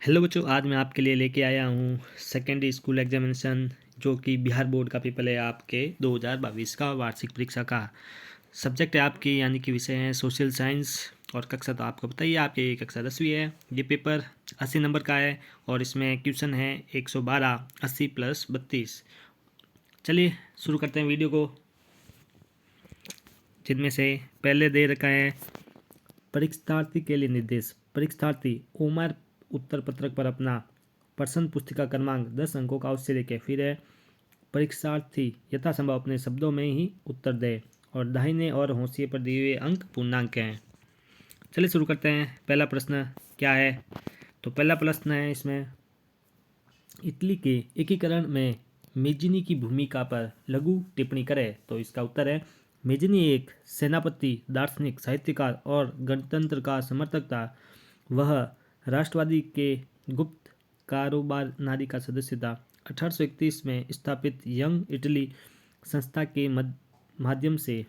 Hello बच्चों, आज मैं आपके लिए लेके आया हूँ सेकेंडरी स्कूल एग्जामिनेशन जो कि बिहार बोर्ड का पेपर है आपके 2022 का वार्षिक परीक्षा का। सब्जेक्ट है आपकी यानी कि विषय है सोशल साइंस और कक्षा तो आपको बताइए आपकी कक्षा 10वीं है। ये पेपर 80 नंबर का है और इसमें क्वेश्चन है 112 80 प्लस 32। चलिए शुरू करते हैं वीडियो को, जिनमें से पहले दे रखा है परीक्षार्थी के लिए निर्देश। परीक्षार्थी ओमआर उत्तर पत्रक पर अपना प्रश्न पुस्तिका क्रमांक 10 अंकों का अवश्य लिखे। फिर है परीक्षार्थी यथासंभव अपने शब्दों में ही उत्तर दे और दाहिने और हाशिए पर दिए हुए अंक पूर्णांक हैं। चलिए शुरू करते हैं। पहला प्रश्न क्या है? तो पहला प्रश्न है इसमें, इटली के एकीकरण में मेजिनी की भूमिका पर लघु टिप्पणी करें। तो इसका उत्तर है, मेजिनी एक सेनापति, दार्शनिक, साहित्यकार और गणतंत्र का समर्थक था। वह राष्ट्रवादी के गुप्त कारोबार नारी का सदस्य था। 1831 में स्थापित यंग इटली संस्था के माध्यम से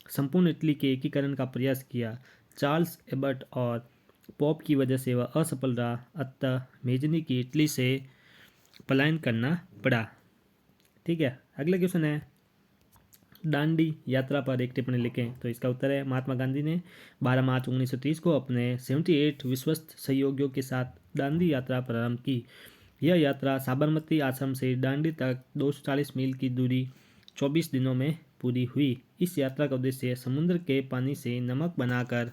संपूर्ण इटली के एकीकरण का प्रयास किया। चार्ल्स एबर्ट और पॉप की वजह से वह असफल रहा, अतः मेजनी की इटली से पलायन करना पड़ा। ठीक है, अगला क्वेश्चन है, दांडी यात्रा पर एक टिप्पणी लिखें। तो इसका उत्तर है, महात्मा गांधी ने 12 मार्च 1930 को अपने 78 विश्वस्त सहयोगियों के साथ दांडी यात्रा प्रारंभ की। यह यात्रा साबरमती आश्रम से दांडी तक 240 मील की दूरी 24 दिनों में पूरी हुई। इस यात्रा का उद्देश्य समुद्र के पानी से नमक बनाकर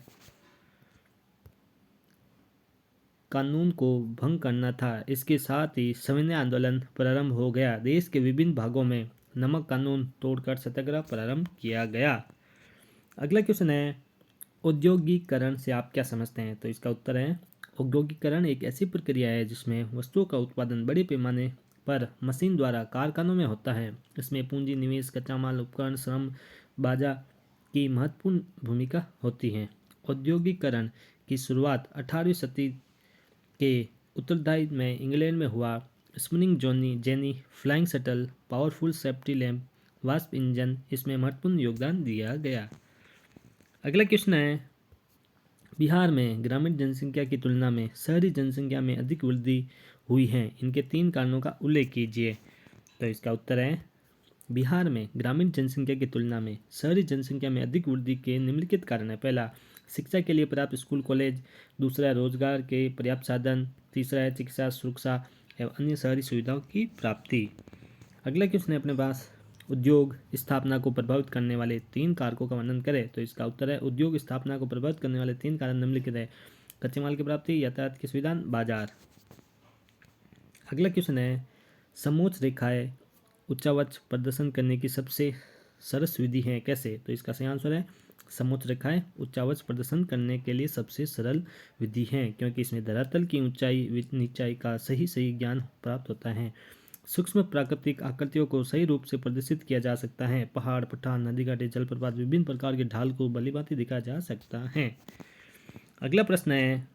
कानून को भंग करना था। इसके साथ ही सविनय आंदोलन प्रारंभ हो गया। देश के विभिन्न भागों में नमक कानून तोड़कर सत्याग्रह प्रारंभ किया गया। अगला क्वेश्चन है, औद्योगिकरण से आप क्या समझते हैं? तो इसका उत्तर है, औद्योगिकरण एक ऐसी प्रक्रिया है जिसमें वस्तुओं का उत्पादन बड़े पैमाने पर मशीन द्वारा कारखानों में होता है। इसमें पूंजी निवेश, कच्चा माल, उपकरण, श्रम, बाजा की महत्वपूर्ण भूमिका होती है। औद्योगिकरण की शुरुआत 18वीं सदी के उत्तरार्ध में इंग्लैंड में हुआ। Spinning jenny, flying shuttle, powerful safety lamp, wasp engine इसमें महत्वपूर्ण योगदान दिया गया। अगला क्वेश्चन है, बिहार में ग्रामीण जनसंख्या की तुलना में शहरी जनसंख्या में अधिक वृद्धि हुई है। इनके 3 कारणों का उल्लेख कीजिए। तो इसका उत्तर है, बिहार में ग्रामीण जनसंख्या की तुलना में शहरी जनसंख्या में अधिक वृद्धि के निम्नलिखित कारण है। पहला, शिक्षा के लिए पर्याप्त स्कूल कॉलेज। दूसरा है रोजगार के पर्याप्त साधन। तीसरा है चिकित्सा, सुरक्षा एवं अन्य शहरी सुविधाओं की प्राप्ति। अगला क्वेश्चन है अपने पास, उद्योग स्थापना को प्रभावित करने वाले 3 कारकों का वर्णन करें। तो इसका उत्तर है, उद्योग स्थापना को प्रभावित करने वाले 3 कारण निम्नलिखित है, कच्चे माल की प्राप्ति, यातायात की सुविधा, बाजार। अगला क्वेश्चन है, समोच्च रेखाएं उच्चावच प्रदर्शन करने की सबसे सरस विधि है, कैसे? तो इसका सही आंसर है, समोच्च रेखाएं उच्चावच प्रदर्शन करने के लिए सबसे सरल विधि है, क्योंकि इसमें धरातल की ऊंचाई नीचाई का सही सही ज्ञान प्राप्त होता है। सूक्ष्म प्राकृतिक आकृतियों को सही रूप से प्रदर्शित किया जा सकता है। पहाड़, पठान, नदी घाटी, जलप्रपात, विभिन्न प्रकार के ढाल को भलीभांति दिखाया जा सकता है। अगला प्रश्न है,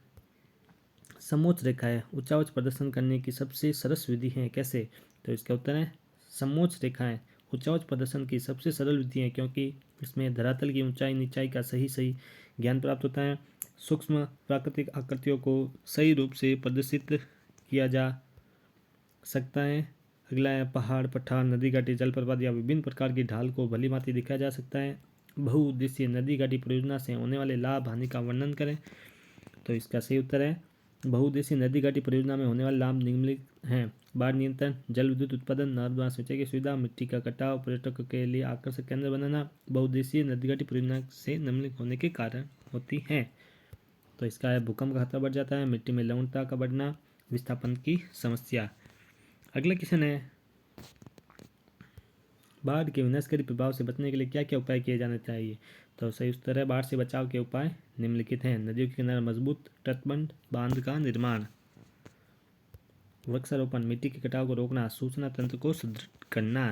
समोच्च रेखाएं उच्चावच प्रदर्शन करने की सबसे सरस विधि है, कैसे? तो इसका उत्तर है, समोच्च रेखाएं उच्चावच प्रदर्शन की सबसे सरल विधि है, क्योंकि इसमें धरातल की ऊंचाई नीचाई का सही सही ज्ञान प्राप्त होता है। सूक्ष्म प्राकृतिक आकृतियों को सही रूप से प्रदर्शित किया जा सकता है। अगला है, पहाड़, पठार, नदी घाटी, जलप्रपात या विभिन्न प्रकार की ढाल को भलीभांति दिखाया जा सकता है। बहुउद्देशीय नदी घाटी परियोजना से होने वाले लाभ हानि का वर्णन करें। तो इसका सही उत्तर है, बहुउद्देशीय नदी घाटी परियोजना में होने वाले लाभ निम्नलिखित हैं, बाढ़ नियंत्रण, जल विद्युत उत्पादन, नर्मदा सिंचाई की सुविधा, मिट्टी का कटाव, पर्यटकों के लिए आकर्षक केंद्र बनाना। बहुउद्देशीय नदी घाटी परियोजना से निम्नलिखित होने के कारण होती हैं। तो इसका है, भूकंप का खतरा बढ़ जाता है, मिट्टी में लवणता का बढ़ना, विस्थापन की समस्या। अगला क्वेश्चन है, बाढ़ के विनाशकारी प्रभाव से बचने के लिए क्या क्या उपाय किए जाने चाहिए? तो सही उत्तर है, बाढ़ से बचाव के उपाय निम्नलिखित हैं, नदियों के किनारे मजबूत तटबंध बांध का निर्माण, वृक्षारोपण, मिट्टी के कटाव को रोकना, सूचना तंत्र को सुदृढ़ करना।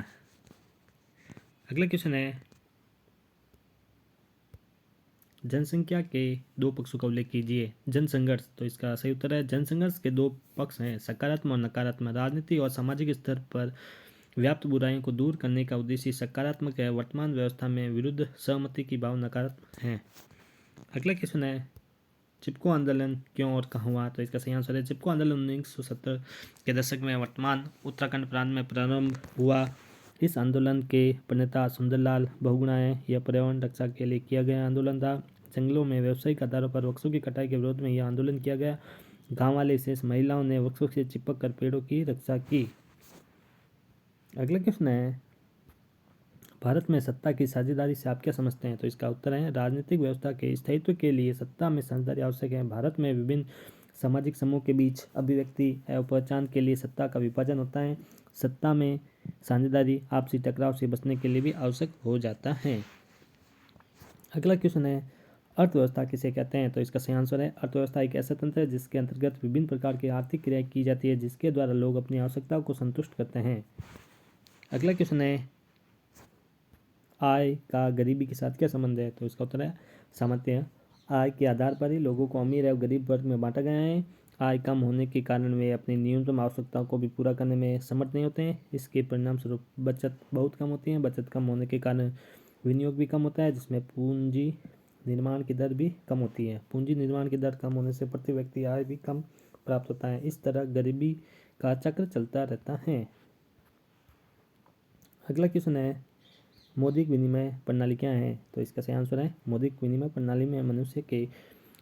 अगला क्वेश्चन है, जनसंख्या के 2 पक्षों का उल्लेख कीजिए। जनसंघर्ष। तो इसका सही उत्तर है, जनसंघर्ष के 2 पक्ष हैं, सकारात्मक और नकारात्मक। राजनीतिक और सामाजिक स्तर पर व्याप्त बुराइयों को दूर करने का उद्देश्य सकारात्मक है। वर्तमान व्यवस्था में विरुद्ध सहमति की भावना नकारात्मक है। अगला क्वेश्चन है, चिपको आंदोलन क्यों और कहाँ हुआ? तो इसका सही आंसर है चिपको आंदोलन 1970 के दशक में वर्तमान उत्तराखंड प्रांत में प्रारंभ हुआ। इस आंदोलन के प्रणेता सुंदरलाल बहुगुणा हैं। यह पर्यावरण रक्षा के लिए किया गया आंदोलन था। जंगलों में व्यावसायिक आधारों पर वृक्षों की कटाई के विरोध में यह आंदोलन किया गया। गांव वाले विशेष महिलाओं ने वृक्षों से चिपक कर पेड़ों की रक्षा की। अगला क्वेश्चन है, भारत में सत्ता की साझेदारी से आप क्या समझते हैं? तो इसका उत्तर है राजनीतिक व्यवस्था के स्थायित्व के लिए सत्ता में साझेदारी आवश्यक है। भारत में विभिन्न सामाजिक समूह के बीच अभिव्यक्ति एवं पहचान के लिए सत्ता का विभाजन होता है। सत्ता में साझेदारी आपसी टकराव से बचने के लिए भी आवश्यक हो जाता है। अगला क्वेश्चन है, अर्थव्यवस्था किसे कहते हैं? तो इसका सही आंसर है अर्थव्यवस्था एक ऐसा तंत्र है जिसके अंतर्गत विभिन्न प्रकार की आर्थिक क्रियाएं की जाती है जिसके द्वारा लोग अपनी आवश्यकताओं को संतुष्ट करते हैं। अगला क्वेश्चन है, आय का गरीबी के साथ क्या संबंध है? तो इसका उत्तर है सामर्थ्य। आय के आधार पर ही लोगों को अमीर एवं गरीब वर्ग में बांटा गया है। आय कम होने के कारण वे अपनी न्यूनतम आवश्यकताओं को भी पूरा करने में समर्थ नहीं होते हैं। इसके परिणाम स्वरूप बचत बहुत कम होती है। बचत कम होने के कारण विनियोग भी कम होता है जिसमें पूंजी निर्माण की दर भी कम होती है। पूंजी निर्माण की दर कम होने से प्रति व्यक्ति आय भी कम प्राप्त होता है। इस तरह गरीबी का चक्र चलता रहता है। अगला क्वेश्चन है, मौद्रिक विनिमय प्रणाली क्या है? तो इसका सही आंसर है मौद्रिक विनिमय प्रणाली में मनुष्य के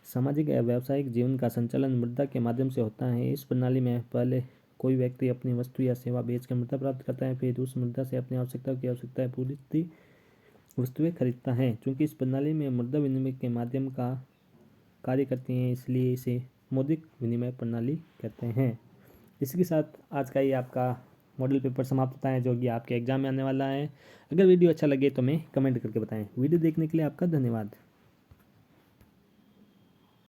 सामाजिक एवं व्यावसायिक जीवन का संचालन मुद्रा के माध्यम से होता है। इस प्रणाली में पहले कोई व्यक्ति अपनी वस्तु या सेवा बेचकर मुद्रा प्राप्त करता है, फिर उस मुद्रा से अपनी आवश्यकताएं पूरी वस्तुएं खरीदता है। चूंकि इस प्रणाली में मुद्रा विनिमय के माध्यम का कार्य करती हैं इसलिए इसे मौद्रिक विनिमय प्रणाली कहते हैं। इसी के साथ आज का ये आपका मॉडल पेपर समाप्त होता है जो कि आपके एग्जाम में आने वाला है। अगर वीडियो अच्छा लगे तो हमें कमेंट करके बताएं। वीडियो देखने के लिए आपका धन्यवाद।